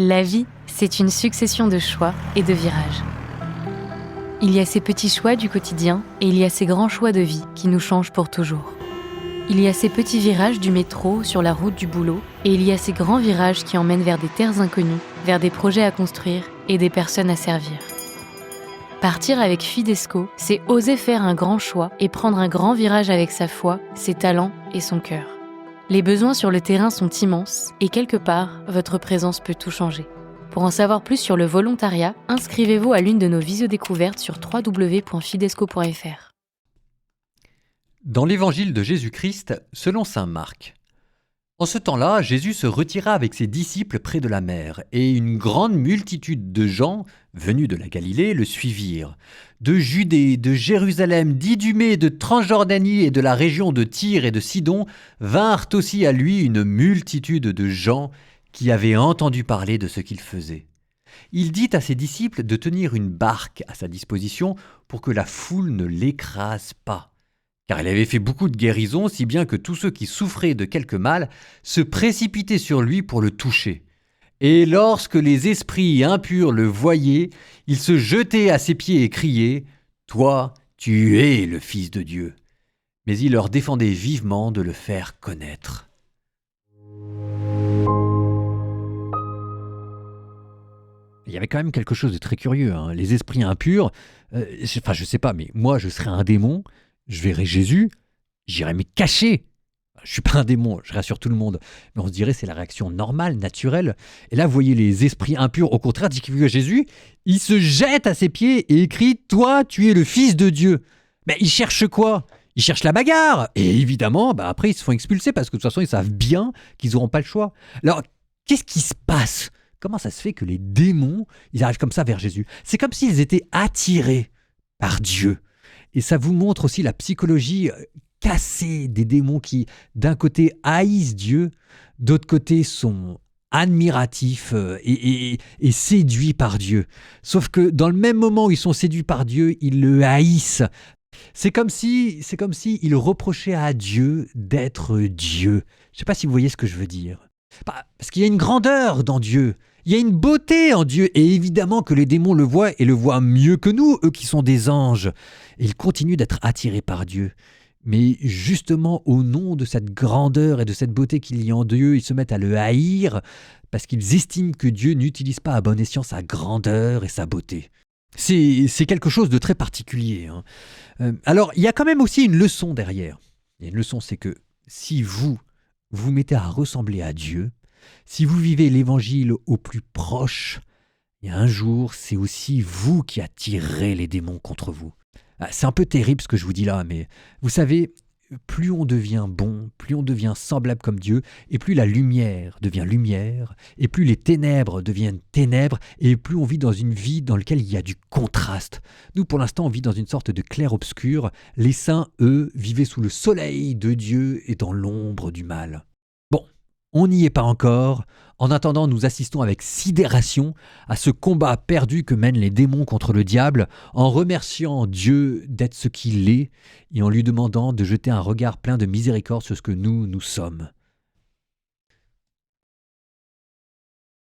La vie, c'est une succession de choix et de virages. Il y a ces petits choix du quotidien et il y a ces grands choix de vie qui nous changent pour toujours. Il y a ces petits virages du métro sur la route du boulot et il y a ces grands virages qui emmènent vers des terres inconnues, vers des projets à construire et des personnes à servir. Partir avec Fidesco, c'est oser faire un grand choix et prendre un grand virage avec sa foi, ses talents et son cœur. Les besoins sur le terrain sont immenses et quelque part, votre présence peut tout changer. Pour en savoir plus sur le volontariat, inscrivez-vous à l'une de nos visiodécouvertes sur www.fidesco.fr. Dans l'évangile de Jésus-Christ, selon saint Marc. En ce temps-là, Jésus se retira avec ses disciples près de la mer, et une grande multitude de gens, venus de la Galilée, le suivirent. De Judée, de Jérusalem, d'Idumée, de Transjordanie et de la région de Tyr et de Sidon, vinrent aussi à lui une multitude de gens qui avaient entendu parler de ce qu'il faisait. Il dit à ses disciples de tenir une barque à sa disposition pour que la foule ne l'écrase pas. Car il avait fait beaucoup de guérisons, si bien que tous ceux qui souffraient de quelque mal se précipitaient sur lui pour le toucher. Et lorsque les esprits impurs le voyaient, ils se jetaient à ses pieds et criaient « Toi, tu es le Fils de Dieu !» Mais il leur défendait vivement de le faire connaître. Il y avait quand même quelque chose de très curieux, hein. Les esprits impurs, je sais pas, mais moi je serais un démon, je verrais Jésus, j'irais me cacher. Je suis pas un démon, je rassure tout le monde. Mais on se dirait c'est la réaction normale, naturelle. Et là, vous voyez les esprits impurs, au contraire, dès qu'ils voient Jésus, ils se jettent à ses pieds et écrient « Toi, tu es le Fils de Dieu ». Mais ils cherchent quoi ? Ils cherchent la bagarre. Et évidemment, après, ils se font expulser parce que de toute façon, ils savent bien qu'ils n'auront pas le choix. Alors, qu'est-ce qui se passe ? Comment ça se fait que les démons, ils arrivent comme ça vers Jésus ? C'est comme s'ils étaient attirés par Dieu. Et ça vous montre aussi la psychologie cassée des démons qui, d'un côté, haïssent Dieu, d'autre côté, sont admiratifs et séduits par Dieu. Sauf que dans le même moment où ils sont séduits par Dieu, ils le haïssent. C'est comme si ils reprochaient à Dieu d'être Dieu. Je ne sais pas si vous voyez ce que je veux dire. Parce qu'il y a une grandeur dans Dieu. Il y a une beauté en Dieu, et évidemment que les démons le voient et le voient mieux que nous, eux qui sont des anges. Et ils continuent d'être attirés par Dieu. Mais justement, au nom de cette grandeur et de cette beauté qu'il y a en Dieu, ils se mettent à le haïr parce qu'ils estiment que Dieu n'utilise pas à bon escient sa grandeur et sa beauté. C'est quelque chose de très particulier, hein. Alors, il y a quand même aussi une leçon derrière. Il y a une leçon, c'est que si vous mettez à ressembler à Dieu, si vous vivez l'évangile au plus proche, et un jour, c'est aussi vous qui attirerez les démons contre vous. C'est un peu terrible ce que je vous dis là, mais vous savez, plus on devient bon, plus on devient semblable comme Dieu, et plus la lumière devient lumière, et plus les ténèbres deviennent ténèbres, et plus on vit dans une vie dans laquelle il y a du contraste. Nous, pour l'instant, on vit dans une sorte de clair-obscur. Les saints, eux, vivaient sous le soleil de Dieu et dans l'ombre du mal. Bon, on n'y est pas encore. En attendant, nous assistons avec sidération à ce combat perdu que mènent les démons contre le diable, en remerciant Dieu d'être ce qu'il est et en lui demandant de jeter un regard plein de miséricorde sur ce que nous sommes.